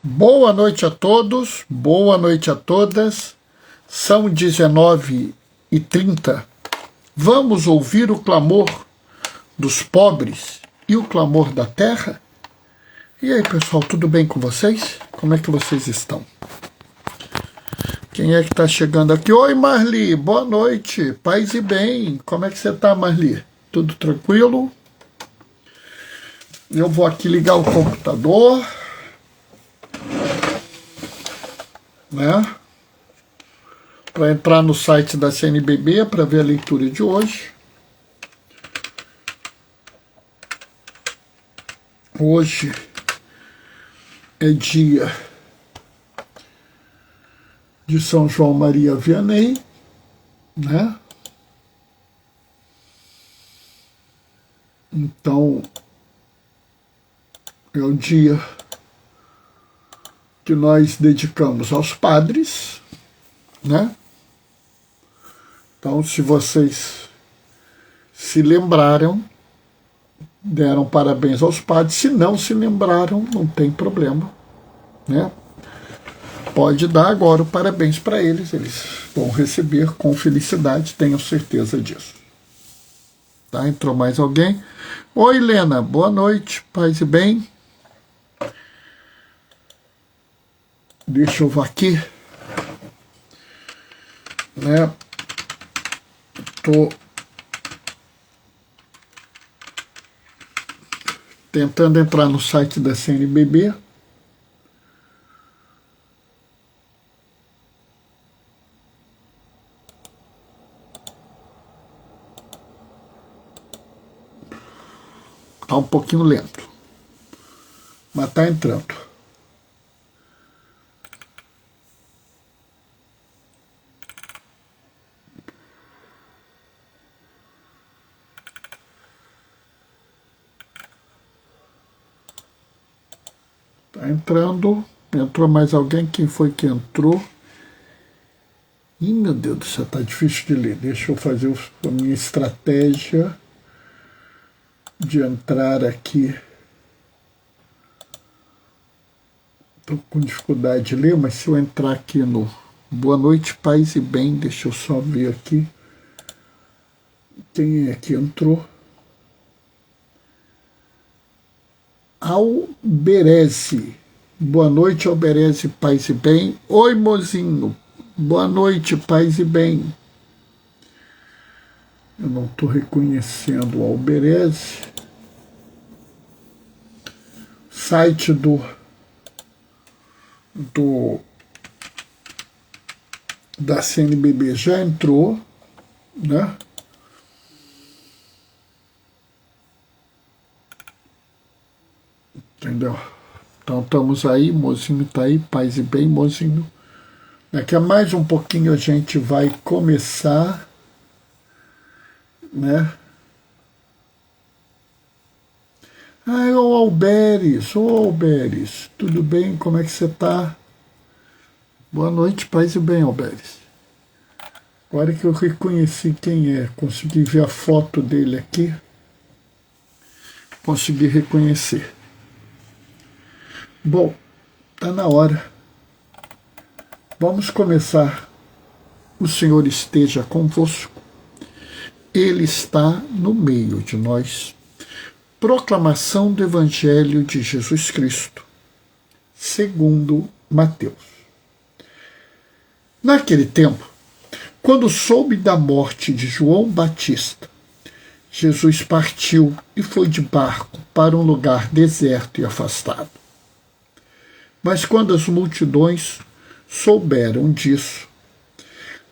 Boa noite a todos, boa noite a todas. São 19h30. Vamos ouvir o clamor dos pobres e o clamor da terra? E aí, pessoal, tudo bem com vocês? Como é que vocês estão? Quem é que está chegando aqui? Oi, Marli, boa noite, paz e bem. Como é que você está, Marli? Tudo tranquilo? Eu vou aqui ligar o computador, né? Para entrar no site da CNBB para ver a leitura de hoje. Hoje é dia de São João Maria Vianney, né? Então, é o dia que nós dedicamos aos padres, né? Então, se vocês se lembraram, deram parabéns aos padres. Se não se lembraram, não tem problema, né? Pode dar agora o parabéns para eles. Eles vão receber com felicidade, tenho certeza disso. Tá? Entrou mais alguém? Oi, Helena, boa noite, paz e bem. Deixa eu ver aqui, né? Tô tentando entrar no site da CNBB. Tá um pouquinho lento, mas tá entrando. Tá entrando. Entrou mais alguém? Quem foi que entrou? Ih, meu Deus do céu, tá difícil de ler. Deixa eu fazer a minha estratégia de entrar aqui. Tô com dificuldade de ler, mas se eu entrar aqui no Boa Noite, Paz e Bem, deixa eu só ver aqui quem é que entrou. Alberese. Boa noite, Alberese, paz e bem. Oi, mozinho. Boa noite, paz e bem. Eu não estou reconhecendo o Alberese. Site da CNBB já entrou, né? Entendeu? Então estamos aí, mozinho tá aí, paz e bem, mozinho. Daqui a mais um pouquinho a gente vai começar, né? Ah, ô Alberes, tudo bem? Como é que você tá? Boa noite, paz e bem, Alberes. Agora que eu reconheci quem é, consegui ver a foto dele aqui, consegui reconhecer. Bom, tá na hora. Vamos começar. O Senhor esteja convosco. Ele está no meio de nós. Proclamação do Evangelho de Jesus Cristo, segundo Mateus. Naquele tempo, quando soube da morte de João Batista, Jesus partiu e foi de barco para um lugar deserto e afastado. Mas quando as multidões souberam disso,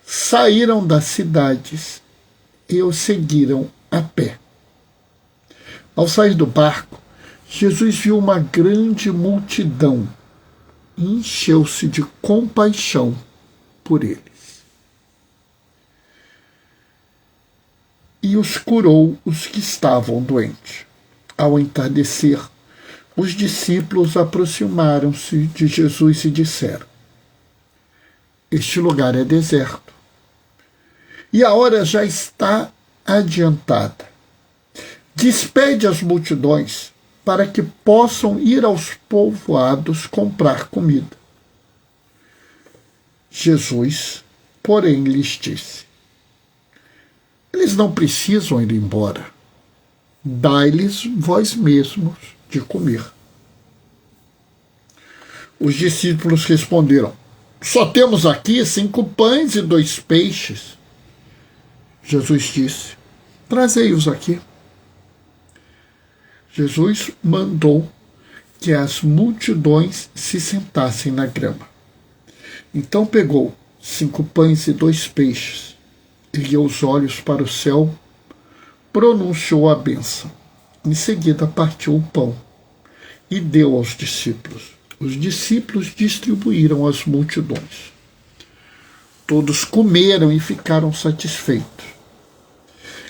saíram das cidades e o seguiram a pé. Ao sair do barco, Jesus viu uma grande multidão e encheu-se de compaixão por eles. E os curou os que estavam doentes. Ao entardecer, os discípulos aproximaram-se de Jesus e disseram: Este lugar é deserto, e a hora já está adiantada. Despede as multidões para que possam ir aos povoados comprar comida. Jesus, porém, lhes disse: eles não precisam ir embora. Dai-lhes vós mesmos de comer. Os discípulos responderam: só temos aqui 5 pães e 2 peixes. Jesus disse: trazei-os aqui. Jesus mandou que as multidões se sentassem na grama. Então pegou 5 pães e 2 peixes, ergueu os olhos para o céu, pronunciou a bênção. Em seguida partiu o pão e deu aos discípulos. Os discípulos distribuíram às multidões. Todos comeram e ficaram satisfeitos.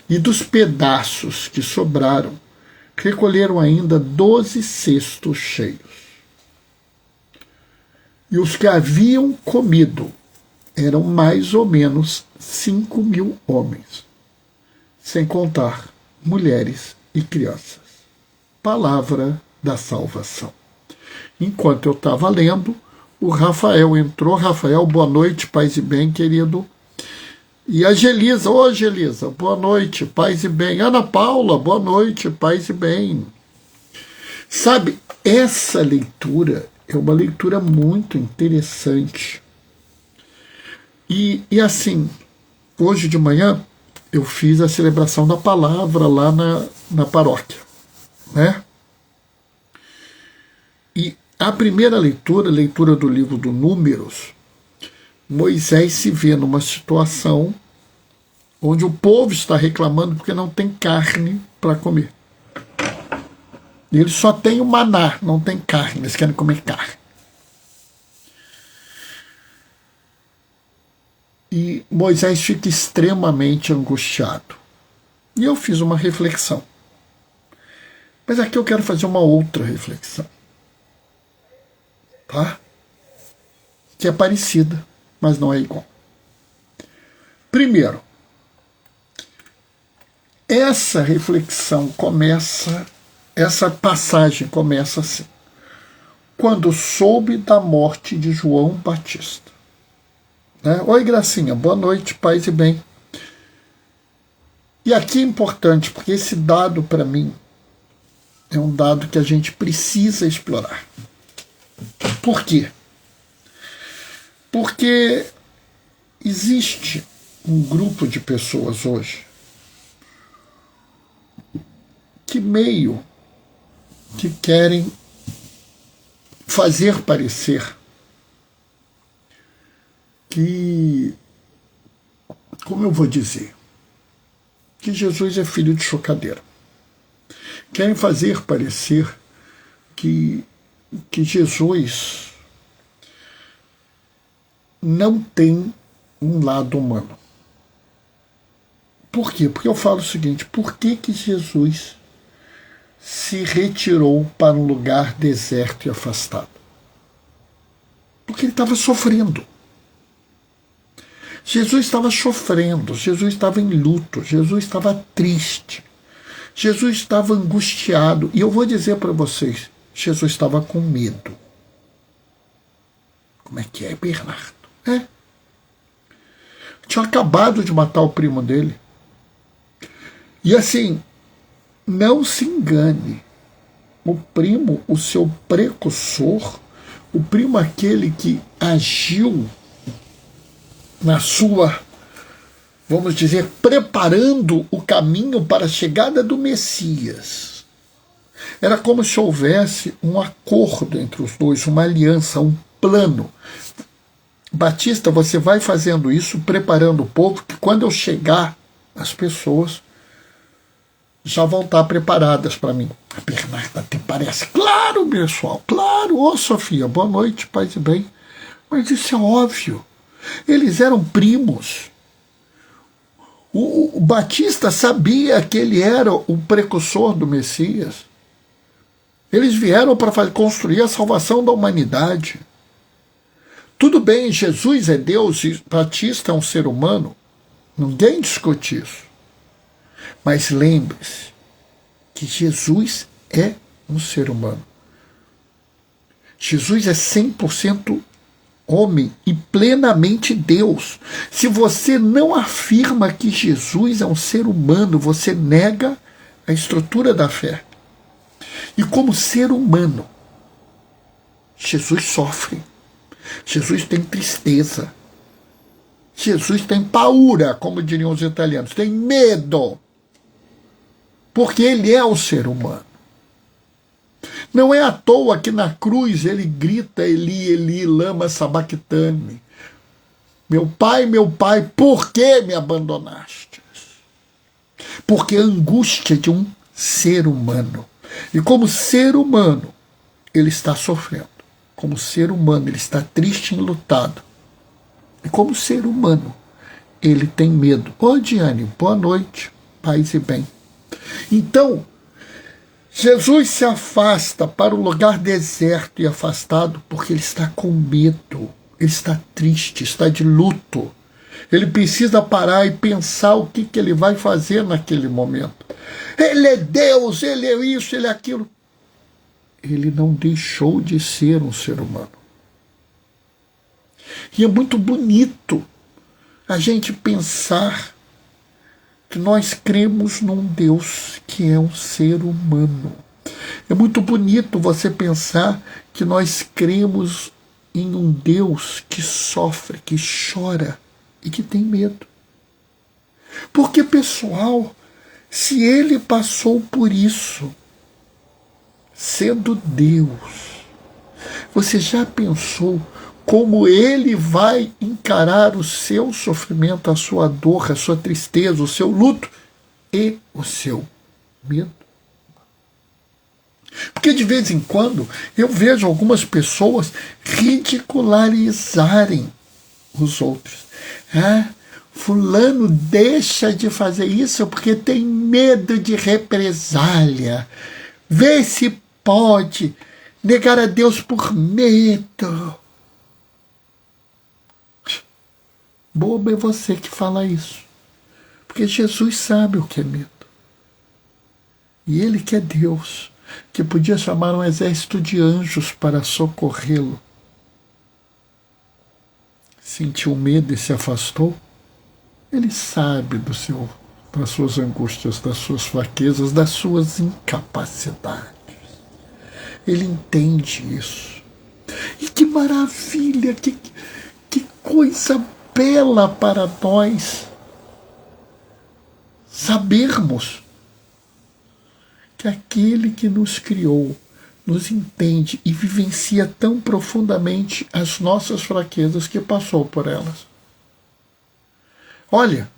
E dos pedaços que sobraram, recolheram ainda 12 cestos cheios. E os que haviam comido eram mais ou menos 5.000 homens, sem contar mulheres e crianças. Palavra da salvação. Enquanto eu estava lendo, o Rafael entrou. Rafael, boa noite, paz e bem, querido. E a Gelisa, ô Gelisa, boa noite, paz e bem. Ana Paula, boa noite, paz e bem. Sabe, essa leitura é uma leitura muito interessante. E assim, hoje de manhã eu fiz a celebração da palavra lá na paróquia, né? E a primeira leitura do livro do Números, Moisés se vê numa situação onde o povo está reclamando porque não tem carne para comer. Eles só têm o maná, não tem carne, eles querem comer carne. E Moisés fica extremamente angustiado. E eu fiz uma reflexão. Mas aqui eu quero fazer uma outra reflexão. Tá? Que é parecida, mas não é igual. Primeiro, essa reflexão começa, essa passagem começa assim: quando soube da morte de João Batista. Né? Oi, Gracinha, boa noite, paz e bem. E aqui é importante, porque esse dado, para mim, é um dado que a gente precisa explorar. Por quê? Porque existe um grupo de pessoas hoje que meio que querem fazer parecer que, como eu vou dizer, que Jesus é filho de chocadeira. Querem fazer parecer que Jesus não tem um lado humano. Por quê? Porque eu falo o seguinte: por que Jesus se retirou para um lugar deserto e afastado? Porque ele estava sofrendo. Jesus estava sofrendo, Jesus estava em luto, Jesus estava triste, Jesus estava angustiado. E eu vou dizer para vocês, Jesus estava com medo. Como é que é, Bernardo? Tinha acabado de matar o primo dele. E assim, não se engane, o primo, o seu precursor, o primo aquele que agiu na sua, vamos dizer, preparando o caminho para a chegada do Messias. Era como se houvesse um acordo entre os dois, uma aliança, um plano. Batista, você vai fazendo isso, preparando o povo, que quando eu chegar, as pessoas já vão estar preparadas para mim. A Bernarda até parece, claro, pessoal, claro, ô Sofia, boa noite, paz e bem. Mas isso é óbvio. Eles eram primos. O Batista sabia que ele era o precursor do Messias. Eles vieram para construir a salvação da humanidade. Tudo bem, Jesus é Deus e Batista é um ser humano. Ninguém discute isso. Mas lembre-se que Jesus é um ser humano. Jesus é 100% homem e plenamente Deus. Se você não afirma que Jesus é um ser humano, você nega a estrutura da fé. E como ser humano, Jesus sofre. Jesus tem tristeza. Jesus tem paura, como diriam os italianos, tem medo. Porque ele é o ser humano. Não é à toa que na cruz ele grita, Eli, Eli, lama sabachthani. Meu pai, por que me abandonaste? Porque a angústia de um ser humano. E como ser humano, ele está sofrendo. Como ser humano, ele está triste e enlutado. E como ser humano, ele tem medo. Ô, Diane, boa noite, paz e bem. Então, Jesus se afasta para um lugar deserto e afastado porque ele está com medo, ele está triste, está de luto. Ele precisa parar e pensar o que ele vai fazer naquele momento. Ele é Deus, ele é isso, ele é aquilo. Ele não deixou de ser um ser humano. E é muito bonito a gente pensar que nós cremos num Deus que é um ser humano. É muito bonito você pensar que nós cremos em um Deus que sofre, que chora e que tem medo. Porque, pessoal, se ele passou por isso, sendo Deus, você já pensou como ele vai encarar o seu sofrimento, a sua dor, a sua tristeza, o seu luto e o seu medo? Porque de vez em quando eu vejo algumas pessoas ridicularizarem os outros. Fulano deixa de fazer isso porque tem medo de represália. Vê se pode negar a Deus por medo. Bobo é você que fala isso. Porque Jesus sabe o que é medo. E ele que é Deus, que podia chamar um exército de anjos para socorrê-lo, sentiu medo e se afastou. Ele sabe das suas angústias, das suas fraquezas, das suas incapacidades. Ele entende isso. E que maravilha, que coisa bela para nós sabermos que aquele que nos criou nos entende e vivencia tão profundamente as nossas fraquezas que passou por elas. Olha,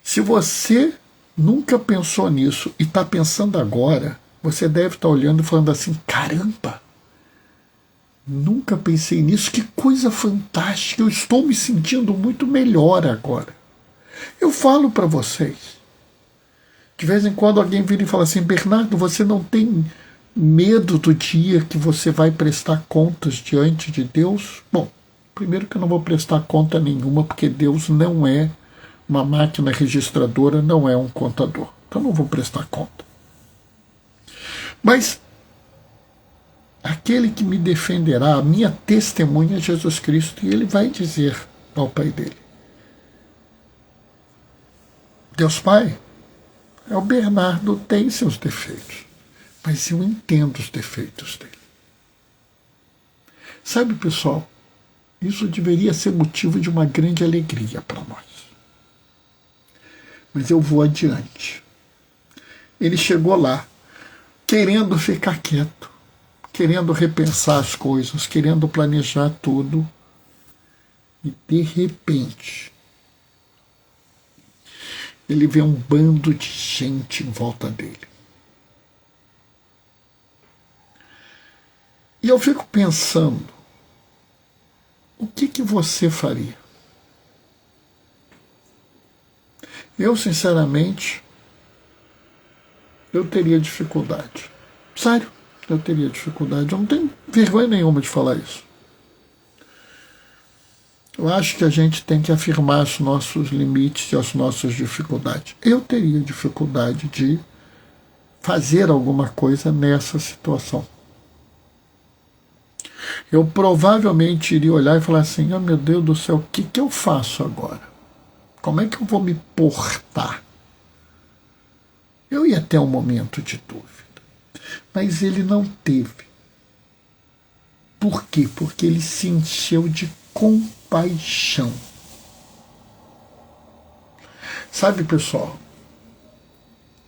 se você nunca pensou nisso e está pensando agora, você deve estar olhando e falando assim, caramba, nunca pensei nisso, que coisa fantástica, eu estou me sentindo muito melhor agora. Eu falo para vocês, de vez em quando alguém vira e fala assim, Bernardo, você não tem medo do dia que você vai prestar contas diante de Deus? Bom, primeiro que eu não vou prestar conta nenhuma, porque Deus não é uma máquina registradora, não é um contador. Então não vou prestar conta. Mas aquele que me defenderá, a minha testemunha é Jesus Cristo, e ele vai dizer ao Pai dele, Deus Pai, o Bernardo tem seus defeitos, mas eu entendo os defeitos dele. Sabe, pessoal, isso deveria ser motivo de uma grande alegria para nós. Mas eu vou adiante. Ele chegou lá, querendo ficar quieto, querendo repensar as coisas, querendo planejar tudo. E, de repente, ele vê um bando de gente em volta dele. E eu fico pensando, o que você faria? Eu, sinceramente, eu teria dificuldade. Sério, eu teria dificuldade. Eu não tenho vergonha nenhuma de falar isso. Eu acho que a gente tem que afirmar os nossos limites e as nossas dificuldades. Eu teria dificuldade de fazer alguma coisa nessa situação. Eu provavelmente iria olhar e falar assim, oh meu Deus do céu, o que eu faço agora? Como é que eu vou me portar? Eu ia ter um momento de dúvida. Mas ele não teve. Por quê? Porque ele se encheu de compaixão. Sabe, pessoal,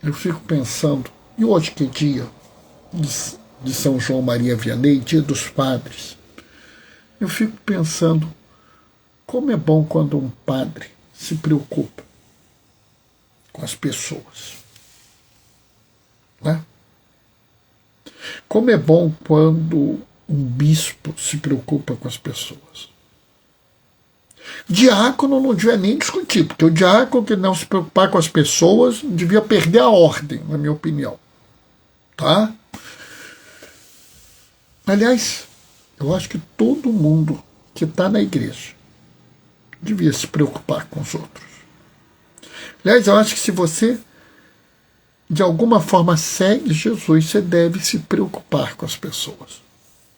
eu fico pensando, e hoje que é dia de São João Maria Vianney, dia dos padres, eu fico pensando como é bom quando um padre se preocupa com as pessoas. Né? Como é bom quando um bispo se preocupa com as pessoas. Diácono não devia nem discutir, porque o diácono que não se preocupar com as pessoas devia perder a ordem, na minha opinião. Tá? Aliás, eu acho que todo mundo que está na igreja devia se preocupar com os outros. Aliás, eu acho que se você de alguma forma segue Jesus, você deve se preocupar com as pessoas.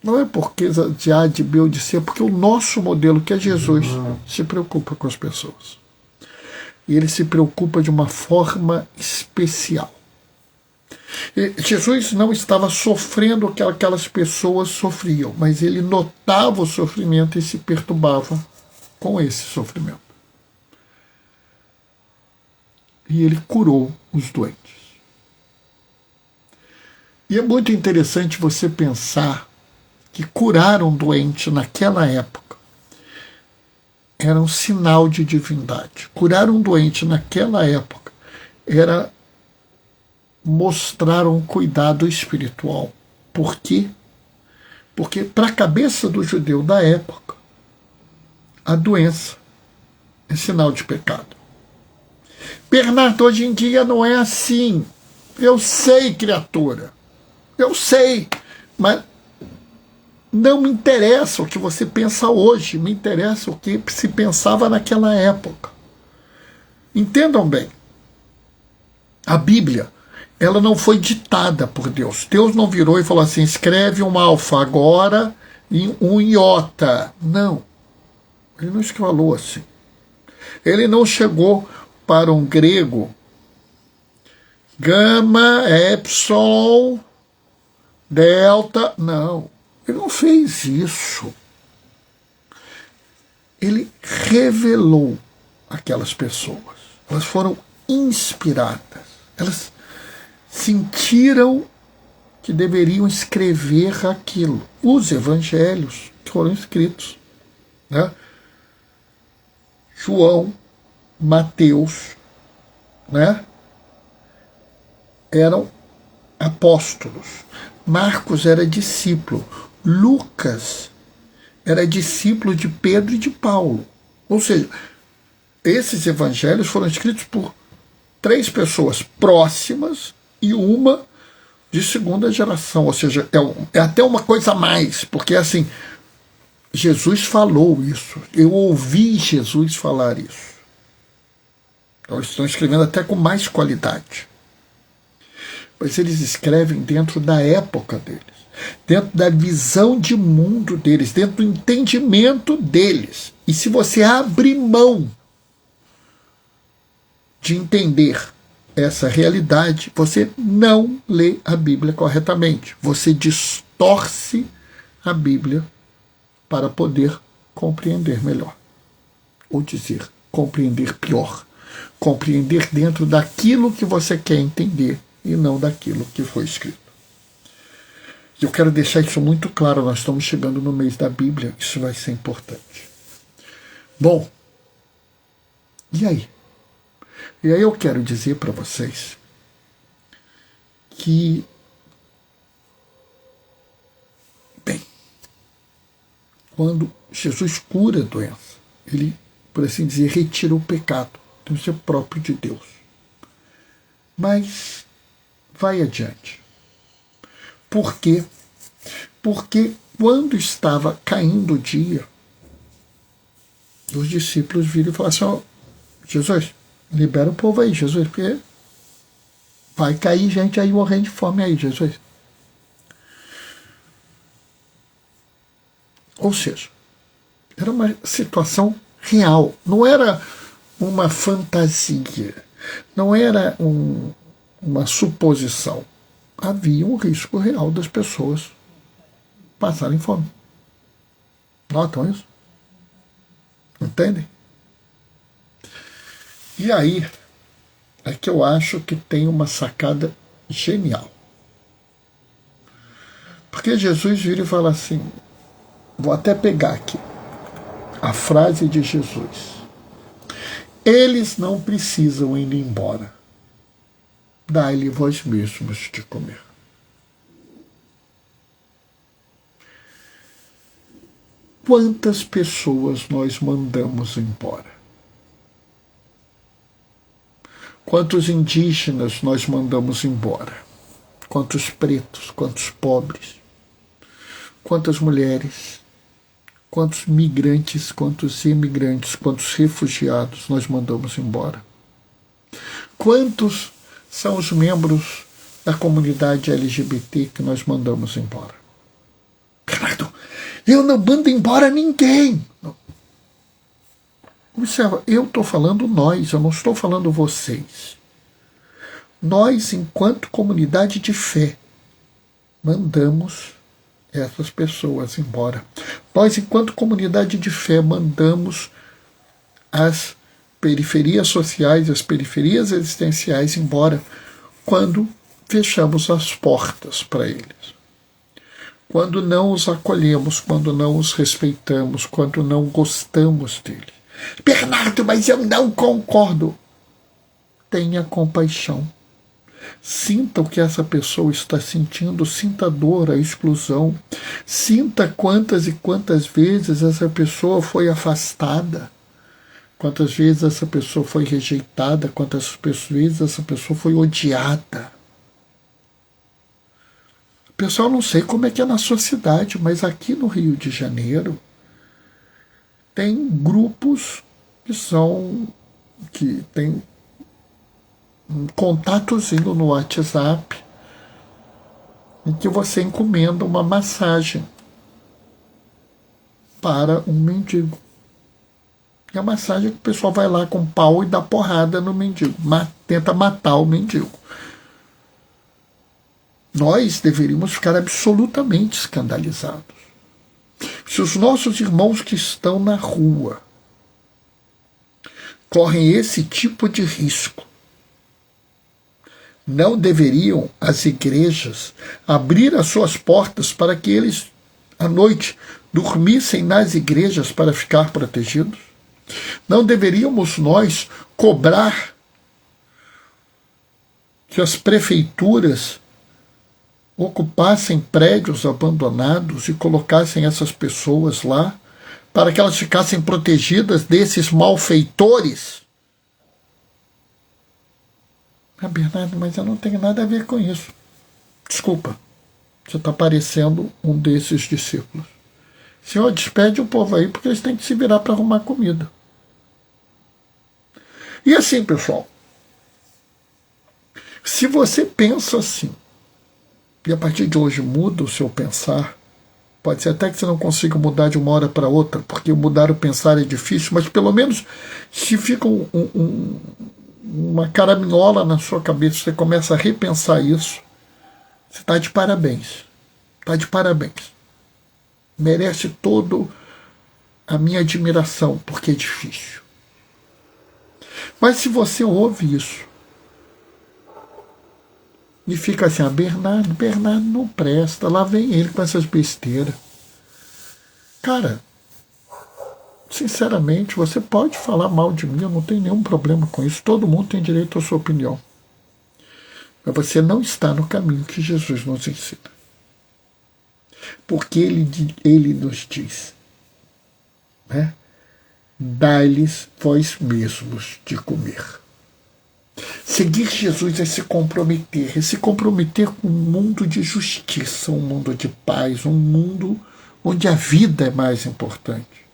Não é porque de A, de B ou de C, é porque o nosso modelo, que é Jesus, se preocupa com as pessoas. E ele se preocupa de uma forma especial. E Jesus não estava sofrendo o que aquelas pessoas sofriam, mas ele notava o sofrimento e se perturbava com esse sofrimento. E ele curou os doentes. E é muito interessante você pensar que curar um doente naquela época era um sinal de divindade. Curar um doente naquela época era mostrar um cuidado espiritual. Por quê? Porque para a cabeça do judeu da época, a doença é sinal de pecado. Bernardo, hoje em dia não é assim. Eu sei, criatura. Eu sei, mas não me interessa o que você pensa hoje, me interessa o que se pensava naquela época. Entendam bem, a Bíblia, ela não foi ditada por Deus. Deus não virou e falou assim, escreve um alfa agora e um iota. Não, ele não falou assim. Ele não chegou para um grego, gama, epsilon, delta, não. Ele não fez isso. Ele revelou aquelas pessoas. Elas foram inspiradas. Elas sentiram que deveriam escrever aquilo. Os evangelhos que foram escritos. Né? João, Mateus, né? Eram apóstolos. Marcos era discípulo. Lucas era discípulo de Pedro e de Paulo. Ou seja, esses evangelhos foram escritos por 3 pessoas próximas e uma de segunda geração. Ou seja, é até uma coisa a mais, porque assim, Jesus falou isso. Eu ouvi Jesus falar isso. Então, eles estão escrevendo até com mais qualidade. Mas eles escrevem dentro da época deles, dentro da visão de mundo deles, dentro do entendimento deles. E se você abre mão de entender essa realidade, você não lê a Bíblia corretamente. Você distorce a Bíblia para poder compreender melhor. Ou dizer, compreender pior. Compreender dentro daquilo que você quer entender e não daquilo que foi escrito. Eu quero deixar isso muito claro, nós estamos chegando no mês da Bíblia, isso vai ser importante. Bom, e aí? E aí eu quero dizer para vocês que, bem, quando Jesus cura a doença, ele, por assim dizer, retira o pecado, então isso é próprio de Deus. Mas vai adiante. Por quê? Porque quando estava caindo o dia, os discípulos viram e falaram assim, Jesus, libera o povo aí, Jesus, porque Vai cair gente aí morrendo de fome aí, Jesus. Ou seja, era uma situação real, não era uma fantasia, não era uma suposição. Havia um risco real das pessoas passarem fome. Notam isso? Entendem? E aí é que eu acho que tem uma sacada genial. Porque Jesus vira e fala assim, vou até pegar aqui a frase de Jesus. Eles não precisam ir embora. Dai-lhe vós mesmos de comer. Quantas pessoas nós mandamos embora? Quantos indígenas nós mandamos embora? Quantos pretos, quantos pobres? Quantas mulheres? Quantos migrantes, quantos imigrantes, quantos refugiados nós mandamos embora? Quantos são os membros da comunidade LGBT que nós mandamos embora? Bernardo, eu não mando embora ninguém. Observa, eu estou falando nós, eu não estou falando vocês. Nós, enquanto comunidade de fé, mandamos essas pessoas embora. Nós, enquanto comunidade de fé, mandamos as periferias sociais, as periferias existenciais embora quando fechamos as portas para eles. Quando não os acolhemos, quando não os respeitamos, quando não gostamos deles. Bernardo, mas eu não concordo. Tenha compaixão. Sinta o que essa pessoa está sentindo, sinta a dor, a exclusão. Sinta quantas e quantas vezes essa pessoa foi afastada, quantas vezes essa pessoa foi rejeitada, quantas vezes essa pessoa foi odiada. Pessoal, não sei como é que é na sua cidade, mas aqui no Rio de Janeiro tem grupos que tem um contatozinho no WhatsApp em que você encomenda uma massagem para um mendigo. E a massagem que o pessoal vai lá com pau e dá porrada no mendigo, tenta matar o mendigo. Nós deveríamos ficar absolutamente escandalizados. Se os nossos irmãos que estão na rua correm esse tipo de risco, não deveriam as igrejas abrir as suas portas para que eles, à noite, dormissem nas igrejas para ficar protegidos? Não deveríamos nós cobrar que as prefeituras ocupassem prédios abandonados e colocassem essas pessoas lá para que elas ficassem protegidas desses malfeitores? Ah, Bernardo, mas eu não tenho nada a ver com isso. Desculpa, você está parecendo um desses discípulos. Senhor, despede o povo aí, porque eles têm que se virar para arrumar comida. E assim, pessoal, se você pensa assim, e a partir de hoje muda o seu pensar, pode ser até que você não consiga mudar de uma hora para outra, porque mudar o pensar é difícil, mas pelo menos se fica uma caraminhola na sua cabeça, você começa a repensar isso, você está de parabéns. Está de parabéns. Merece toda a minha admiração, porque é difícil. Mas se você ouve isso e fica assim, Bernardo não presta, lá vem ele com essas besteiras. Cara, sinceramente, você pode falar mal de mim, eu não tenho nenhum problema com isso, todo mundo tem direito à sua opinião. Mas você não está no caminho que Jesus nos ensina. Porque ele nos diz, né? Dai-lhes vós mesmos de comer. Seguir Jesus é se comprometer com um mundo de justiça, um mundo de paz, um mundo onde a vida é mais importante.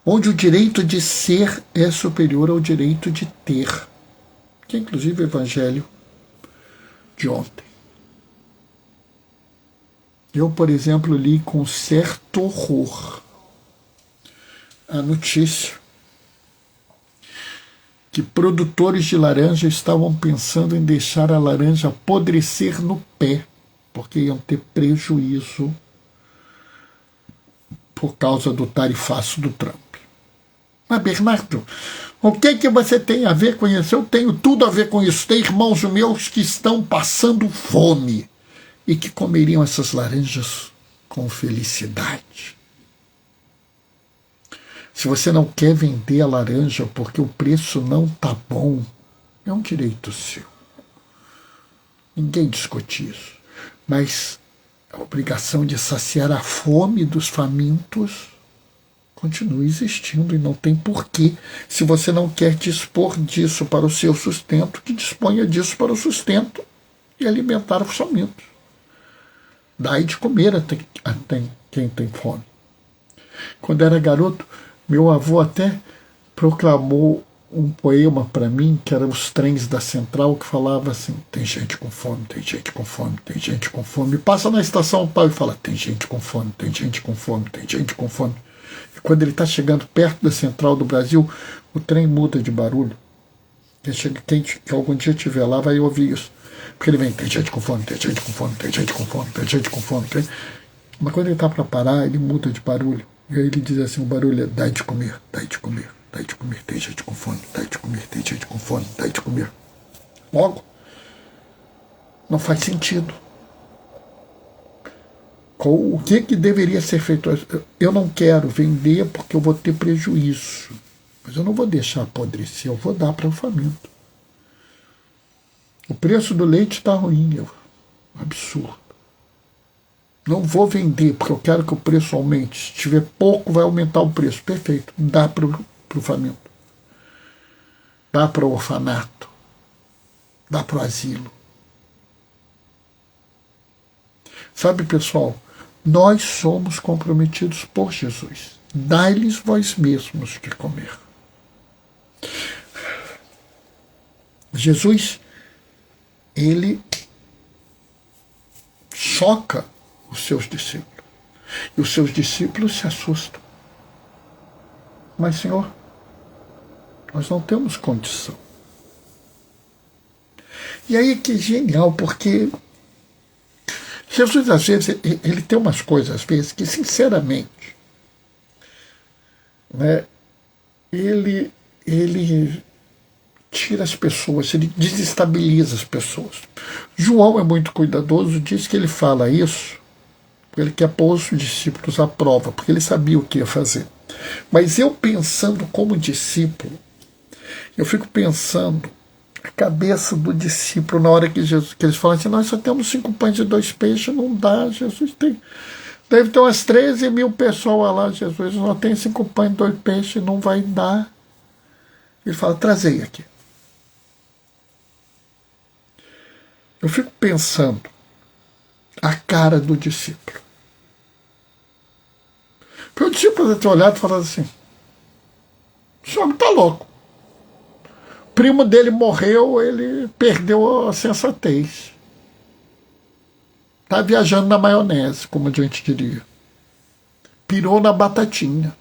Onde o direito de ser é superior ao direito de ter. Que inclusive o Evangelho de ontem. Eu, por exemplo, li com certo horror a notícia que produtores de laranja estavam pensando em deixar a laranja apodrecer no pé, porque iam ter prejuízo por causa do tarifaço do Trump. Mas, Bernardo, o que você tem a ver com isso? Eu tenho tudo a ver com isso. Tem irmãos meus que estão passando fome e que comeriam essas laranjas com felicidade. Se você não quer vender a laranja porque o preço não está bom, é um direito seu. Ninguém discute isso. Mas a obrigação de saciar a fome dos famintos continua existindo e não tem porquê. Se você não quer dispor disso para o seu sustento, que disponha disso para o sustento e alimentar os famintos. Dai de comer a quem tem fome. Quando era garoto, meu avô até proclamou um poema para mim, que era Os Trens da Central, que falava assim: tem gente com fome, tem gente com fome, tem gente com fome. Passa na estação tal e fala: tem gente com fome, tem gente com fome, tem gente com fome. E quando ele está chegando perto da Central do Brasil, o trem muda de barulho. Quem que algum dia estiver lá vai ouvir isso. Porque ele vem: tem gente com fome, tem gente com fome, tem gente com fome, tem gente com fome. Mas quando ele está para parar, ele muda de barulho. E aí ele diz assim: o barulho é: dai de comer, dai de comer, dai de comer, tem gente com fome, dai de comer, tem gente com fome, dai de comer. Logo, não faz sentido. O que deveria ser feito? Eu não quero vender porque eu vou ter prejuízo. Mas eu não vou deixar apodrecer, eu vou dar para o faminto. O preço do leite está ruim, é um absurdo. Não vou vender porque eu quero que o preço aumente. Se tiver pouco, vai aumentar o preço. Perfeito. Dá para o faminto. Dá para o orfanato. Dá para o asilo. Sabe, pessoal, nós somos comprometidos por Jesus. Dai-lhes vós mesmos de comer. Jesus, ele choca os seus discípulos. E os seus discípulos se assustam. Mas, Senhor, nós não temos condição. E aí que é genial, porque Jesus, às vezes, ele tem umas coisas, às vezes, que, sinceramente, né, ele tira as pessoas, ele desestabiliza as pessoas. João é muito cuidadoso, diz que ele fala isso porque ele quer pôr os discípulos à prova, porque ele sabia o que ia fazer. Mas eu, pensando como discípulo, eu fico pensando a cabeça do discípulo na hora que eles falam assim: nós só temos 5 pães e 2 peixes, não dá, Jesus tem. Deve ter umas 13 mil pessoas lá, Jesus só tem 5 pães e 2 peixes, não vai dar. Ele fala: trazei aqui. Eu fico pensando a cara do discípulo. Porque o discípulo deve ter olhado e falado assim: esse homem está louco. O primo dele morreu, ele perdeu a sensatez. Está viajando na maionese, como a gente diria. Pirou na batatinha.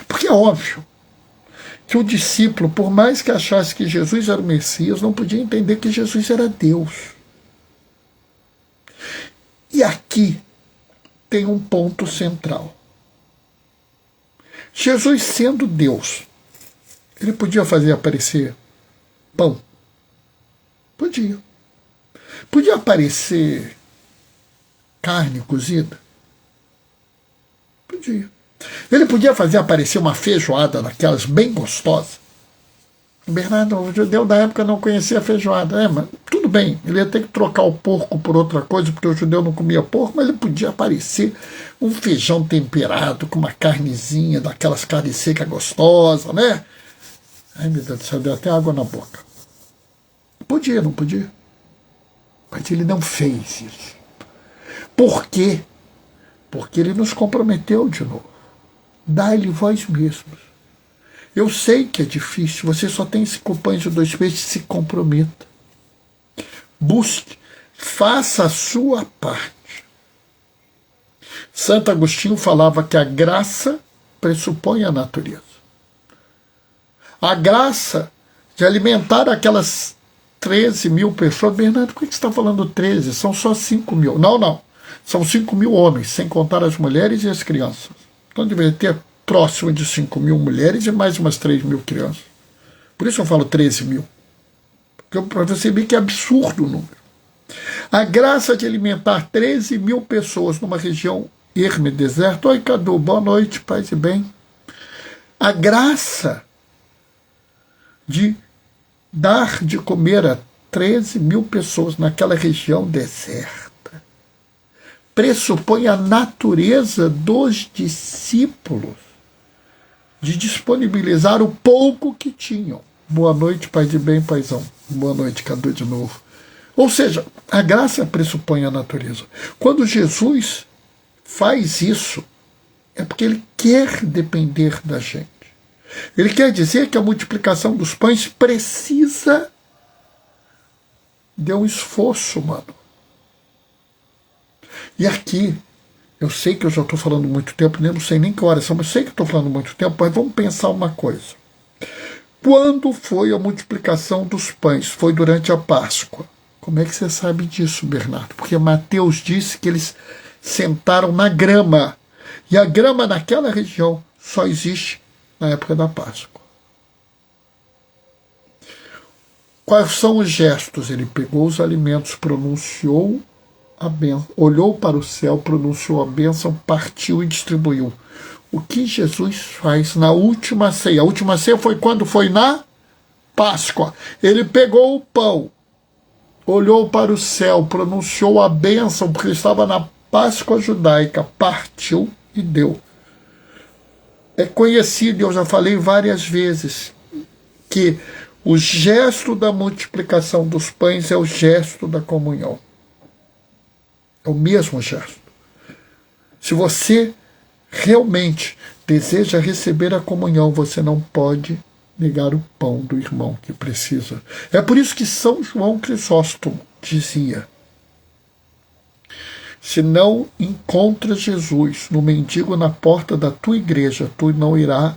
Porque é óbvio que o discípulo, por mais que achasse que Jesus era o Messias, não podia entender que Jesus era Deus. E aqui tem um ponto central. Jesus, sendo Deus, ele podia fazer aparecer pão? Podia. Podia aparecer carne cozida? Podia. Ele podia fazer aparecer uma feijoada daquelas bem gostosas? Bernardo, o judeu da época não conhecia feijoada. Mas tudo bem, ele ia ter que trocar o porco por outra coisa, porque o judeu não comia porco, mas ele podia aparecer um feijão temperado com uma carnezinha, daquelas carnes secas gostosas, né? Ai, meu Deus do céu, deu até água na boca. Podia, não podia? Mas ele não fez isso. Por quê? Porque ele nos comprometeu de novo. Dai-lhe vós mesmos. Eu sei que é difícil, você só tem 5 pães e 2 peixes, se comprometa. Busque, faça a sua parte. Santo Agostinho falava que a graça pressupõe a natureza. A graça de alimentar aquelas 13 mil pessoas. Bernardo, por que você está falando 13? São só 5 mil. Não. São 5 mil homens, sem contar as mulheres e as crianças. Então deveria ter próximo de 5 mil mulheres e mais umas 3 mil crianças. Por isso eu falo 13 mil. Porque para você ver que é absurdo o número. A graça de alimentar 13 mil pessoas numa região erme, deserto. Oi, Cadu, boa noite, paz e bem. A graça de dar de comer a 13 mil pessoas naquela região deserta pressupõe a natureza dos discípulos de disponibilizar o pouco que tinham. Boa noite, paz e bem, paizão. Boa noite, Cadu, de novo. Ou seja, a graça pressupõe a natureza. Quando Jesus faz isso, é porque ele quer depender da gente. Ele quer dizer que a multiplicação dos pães precisa de um esforço humano. E aqui, eu sei que eu já estou falando muito tempo, não sei nem que horas são, mas sei que estou falando muito tempo, mas vamos pensar uma coisa. Quando foi a multiplicação dos pães? Foi durante a Páscoa. Como é que você sabe disso, Bernardo? Porque Mateus disse que eles sentaram na grama. E a grama naquela região só existe na época da Páscoa. Quais são os gestos? Ele pegou os alimentos, pronunciou a bênção, olhou para o céu, pronunciou a bênção, partiu e distribuiu. O que Jesus faz na última ceia? A última ceia foi quando? Foi na Páscoa. Ele pegou o pão, olhou para o céu, pronunciou a bênção, porque ele estava na Páscoa judaica, partiu e deu. É conhecido, eu já falei várias vezes, que o gesto da multiplicação dos pães é o gesto da comunhão. É o mesmo gesto. Se você realmente deseja receber a comunhão, você não pode negar o pão do irmão que precisa. É por isso que São João Crisóstomo dizia: se não encontras Jesus no mendigo na porta da tua igreja, tu não irás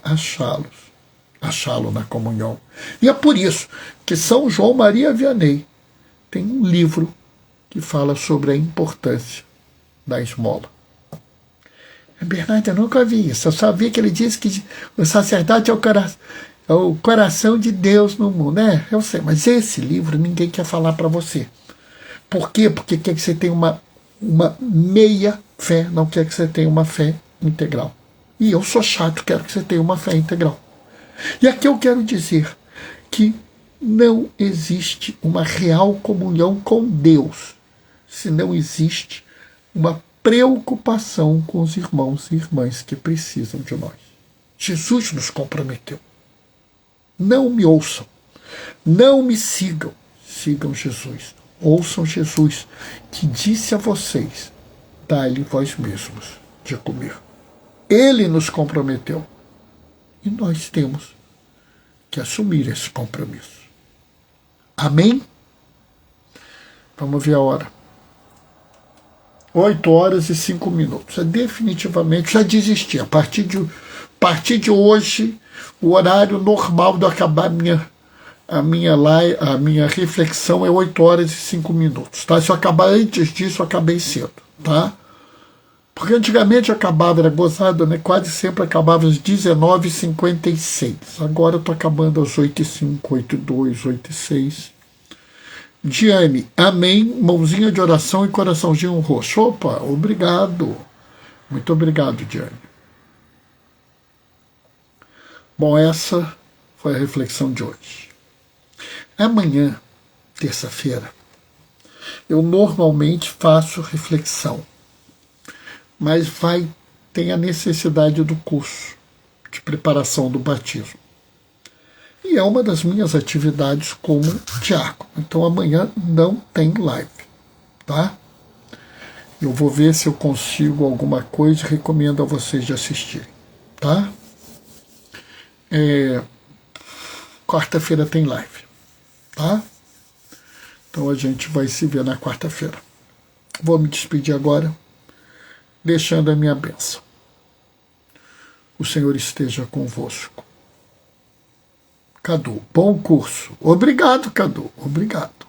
achá-lo na comunhão. E é por isso que São João Maria Vianney tem um livro que fala sobre a importância da esmola. Bernardo, eu nunca vi isso. Eu só vi que ele disse que o sacerdote é o coração de Deus no mundo. Eu sei, mas esse livro ninguém quer falar para você. Por quê? Porque quer que você tenha uma meia fé, não quer que você tenha uma fé integral. E eu sou chato, quero que você tenha uma fé integral. E aqui eu quero dizer que não existe uma real comunhão com Deus se não existe uma preocupação com os irmãos e irmãs que precisam de nós. Jesus nos comprometeu. Não me ouçam, não me sigam, sigam Jesus. Ouçam Jesus, que disse a vocês: dai-lhe vós mesmos de comer. Ele nos comprometeu. E nós temos que assumir esse compromisso. Amém? Vamos ver a hora. 8h05. Eu definitivamente já desisti. A partir de hoje, o horário normal de eu acabar a minha reflexão é 8h05. Tá? Se eu acabar antes disso, eu acabei cedo. Tá? Porque antigamente eu acabava, era gozado, né? Quase sempre acabava às 19h56. Agora eu estou acabando às 8h05, 8h02, 8h06. Diane, amém, mãozinha de oração e coraçãozinho roxo. Opa, obrigado. Muito obrigado, Diane. Bom, essa foi a reflexão de hoje. Amanhã, terça-feira, eu normalmente faço reflexão, mas tem a necessidade do curso de preparação do batismo. E é uma das minhas atividades como diácono. Então amanhã não tem live, tá? Eu vou ver se eu consigo alguma coisa e recomendo a vocês de assistirem, tá? Quarta-feira tem live, tá? Então a gente vai se ver na quarta-feira. Vou me despedir agora, deixando a minha bênção. O Senhor esteja convosco. Cadu, bom curso. Obrigado, Cadu. Obrigado.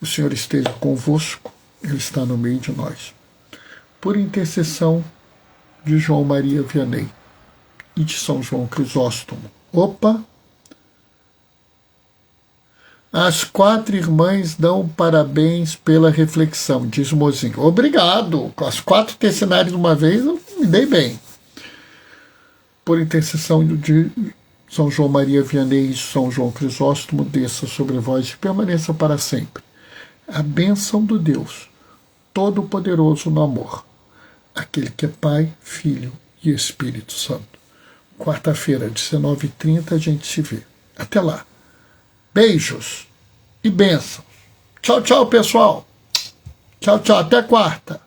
O Senhor esteja convosco. Ele está no meio de nós. Por intercessão de João Maria Vianney e de São João Crisóstomo. Opa! As 4 irmãs dão parabéns pela reflexão, diz Mozinho. Obrigado. Com as 4 tercinárias de uma vez, eu me dei bem. Por intercessão de São João Maria Vianney e São João Crisóstomo, desça sobre vós e permaneça para sempre. A bênção do Deus Todo-Poderoso no amor, aquele que é Pai, Filho e Espírito Santo. Quarta-feira, 19h30, a gente se vê. Até lá. Beijos e bênçãos. Tchau, tchau, pessoal. Tchau, tchau. Até quarta.